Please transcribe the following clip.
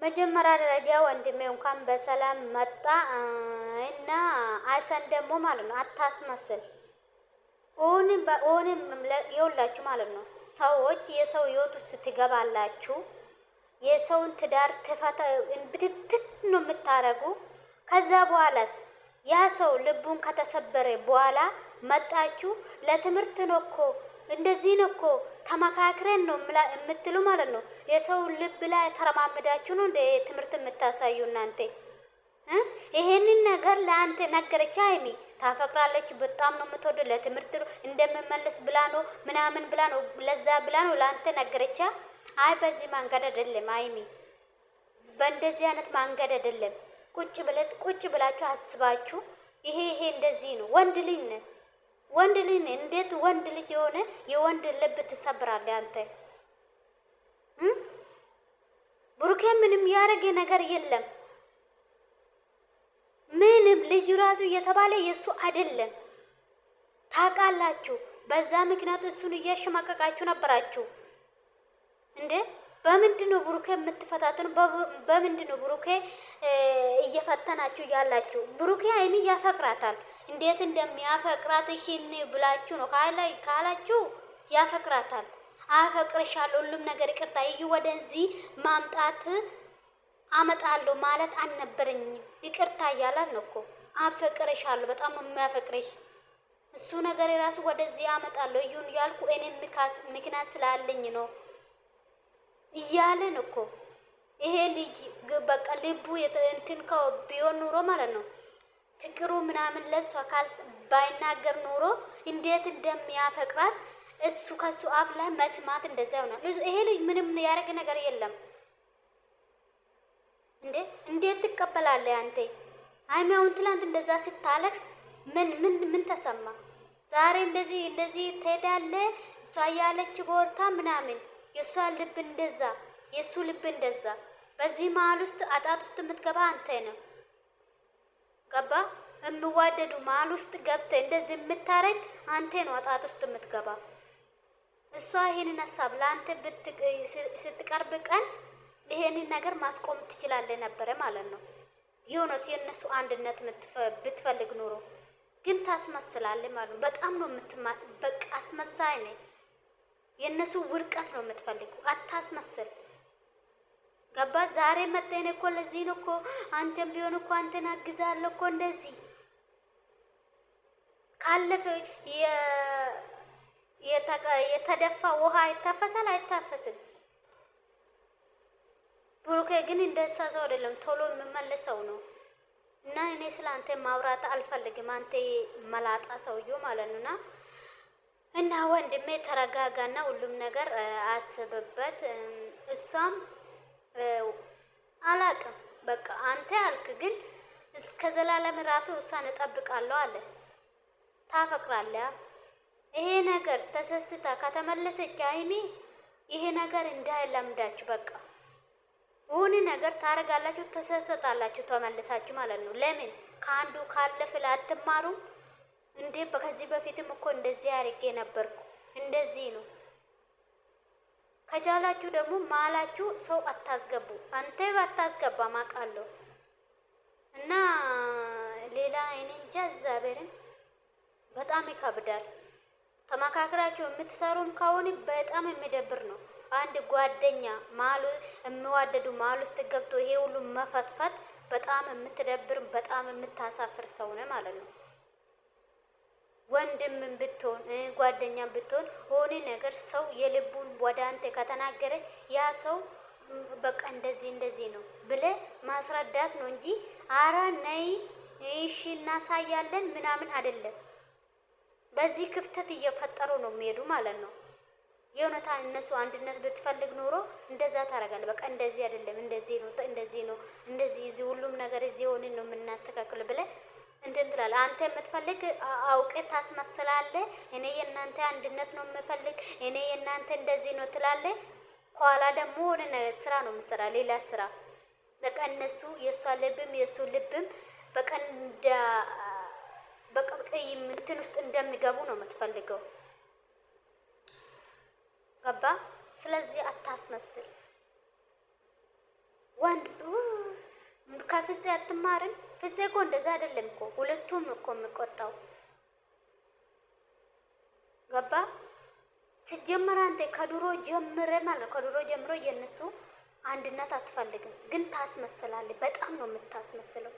መጀመሪያ ደረጃ ወንድሜ እንኳን በሰላም መጣ። እና አይሰን ደግሞ ማለት ነው አታስመስል። ኦን ይኸውላችሁ ማለት ነው ሰዎች የሰው ህይወት ውስጥ ስትገባላችሁ የሰውን ትዳር ትፈታ ብትትን ነው የምታረጉ። ከዛ በኋላስ ያ ሰው ልቡን ከተሰበረ በኋላ መጣችሁ ለትምህርት ነው እኮ እንደዚህ ነው እኮ ተመካክረን ነው የምትሉ ማለት ነው። የሰው ልብ ላይ ተረማምዳችሁ ነው እንደ ትምህርት የምታሳዩ እናንተ። ይሄንን ነገር ለአንተ ነገረች ሀይሚ ታፈቅራለች፣ በጣም ነው የምትወደው፣ ለትምህርት እንደምመለስ ብላ ነው ምናምን ብላ ነው ለዛ ብላ ነው ለአንተ ነገረቻ። አይ በዚህ መንገድ አይደለም ሀይሚ፣ በእንደዚህ አይነት መንገድ አይደለም። ቁጭ ብላችሁ አስባችሁ ይሄ እንደዚህ ነው። ወንድ ልጅ ነህ። እንዴት ወንድ ልጅ የሆነ የወንድ ልብ ትሰብራለህ አንተ? ብሩኬ ምንም ያደረገ ነገር የለም። ምንም ልጅ ራሱ እየተባለ የእሱ አይደለም። ታውቃላችሁ። በዛ ምክንያት እሱን እያሸማቀቃችሁ ነበራችሁ እንዴ? በምንድነው ብሩኬ የምትፈታተኑ? በምንድነው ብሩኬ እየፈተናችሁ ያላችሁ? ብሩኬ ሀይሚ ያፈቅራታል። እንዴት እንደሚያፈቅራት ይህን ብላችሁ ነው ካላችሁ ያፈቅራታል። አፈቅርሻለሁ ሁሉም ነገር ይቅርታ እዩ ወደዚህ ማምጣት አመጣለሁ ማለት አልነበረኝም ይቅርታ እያላት ነው እኮ። አፈቅርሻለሁ በጣም ነው የሚያፈቅርሽ እሱ ነገር የራሱ ወደዚህ አመጣለሁ እዩን ያልኩ እኔ ምክንያት ስላለኝ ነው እያለን እኮ። ይሄ ልጅ በቃ ልቡ እንትን ቢሆን ኑሮ ማለት ነው ፍቅሩ ምናምን ለሱ አካል ባይናገር ኑሮ እንዴት እንደሚያፈቅራት እሱ ከሱ አፍ ላይ መስማት እንደዛ ይሆናል። ይሄ ልጅ ምንም ያደረገ ነገር የለም እንዴ። እንዴት ትቀበላለህ አንተ? ሀይሚ አሁን ትላንት እንደዛ ስታለቅስ ምን ተሰማ? ዛሬ እንደዚህ ትሄዳለህ እሷ እያለች ቦርታ ምናምን የእሷ ልብ እንደዛ የእሱ ልብ እንደዛ። በዚህ መሀል ውስጥ አጣት ውስጥ የምትገባ አንተ ነው። ገባ? የሚዋደዱ መሀል ውስጥ ገብተህ እንደዚህ የምታረግ አንተ ነው አጣት ውስጥ የምትገባ። እሷ ይሄንን ሀሳብ ለአንተ ስትቀርብ ቀን ይሄንን ነገር ማስቆም ትችላለህ ነበረ ማለት ነው። የእውነት የእነሱ አንድነት ብትፈልግ ኖሮ ግን ታስመስላለህ ማለት ነው። በጣም ነው በቃ አስመሳይ ነህ። የእነሱ ውድቀት ነው የምትፈልጉ። አታስመስል። ገባ? ዛሬ መጣን እኮ ለዚህ ነው እኮ አንተም ቢሆን እኮ አንተን አግዛለሁ እኮ እንደዚህ ካለፈ የተደፋ ውሃ ይታፈሳል አይታፈስም? ብሩኬ ግን እንደዛ ሰው አይደለም፣ ቶሎ የምመልሰው ነው። እና እኔ ስለ አንተ ማውራት አልፈልግም፣ አንተ መላጣ ሰውዬው ማለት ነውና እና ወንድሜ ተረጋጋና ሁሉም ነገር አስብበት። እሷም አላቅም በቃ አንተ አልክ፣ ግን እስከ ዘላለም ራሱ እሷን እጠብቃለሁ አለ። ታፈቅራለህ። ይሄ ነገር ተሰስታ ከተመለሰች ሀይሚ ይሄ ነገር እንዳይለምዳችሁ በቃ ሁሉ ነገር ታረጋላችሁ፣ ተሰሰጣላችሁ ተመልሳችሁ ማለት ነው። ለምን ከአንዱ ካለፈ ላትማሩ እንዴ? ከዚህ በፊትም እኮ እንደዚህ አድርጌ ነበርኩ እንደዚህ ነው። ከቻላችሁ ደግሞ ማላችሁ ሰው አታስገቡ። አንተ ባታስገባ ማቃለሁ እና ሌላ እኔ እንጃ እግዚአብሔርን በጣም ይከብዳል። ተመካክራችሁ የምትሰሩም ከሆነ በጣም የሚደብር ነው። አንድ ጓደኛ ማሉ የሚዋደዱ ማሉ ውስጥ ገብቶ ይሄ ሁሉ መፈትፈት በጣም የምትደብር በጣም የምታሳፍር ሰው ነው ማለት ነው። ወንድምን ብትሆን ጓደኛም ብትሆን ሆነ ነገር ሰው የልቡን ወደ አንተ ከተናገረ ያ ሰው በቃ እንደዚህ ነው ብለ ማስረዳት ነው እንጂ አረ ነይ እሺ እናሳያለን ምናምን አይደለም። በዚህ ክፍተት እየፈጠሩ ነው የሚሄዱ ማለት ነው። የእውነታ እነሱ አንድነት ብትፈልግ ኖሮ እንደዛ ታደርጋለህ። በቃ እንደዚህ አይደለም እንደዚህ ነው እንደዚህ ሁሉም ነገር እዚህ ሆነን ነው የምናስተካክል ብለህ እንትን ትላለህ። አንተ የምትፈልግ አውቄ ታስመስላለህ። እኔ የእናንተ አንድነት ነው የምፈልግ፣ እኔ የእናንተ እንደዚህ ነው ትላለህ። ኋላ ደግሞ ሆነ ስራ ነው የምሰራ ሌላ ስራ። በቃ እነሱ የእሷ ልብም የእሱ ልብም በቃ ቀይ እንትን ውስጥ እንደሚገቡ ነው የምትፈልገው። ገባ? ስለዚህ አታስመስል። ወንድ ከፍፄ አትማርም? ፍፄ እኮ እንደዛ አይደለም እኮ ሁለቱም እኮ የሚቆጣው ገባ። ሲጀመር አንተ ከድሮ ጀምረ ማለት ከድሮ ጀምሮ የነሱ አንድነት አትፈልግም፣ ግን ታስመስላለህ። በጣም ነው የምታስመስለው።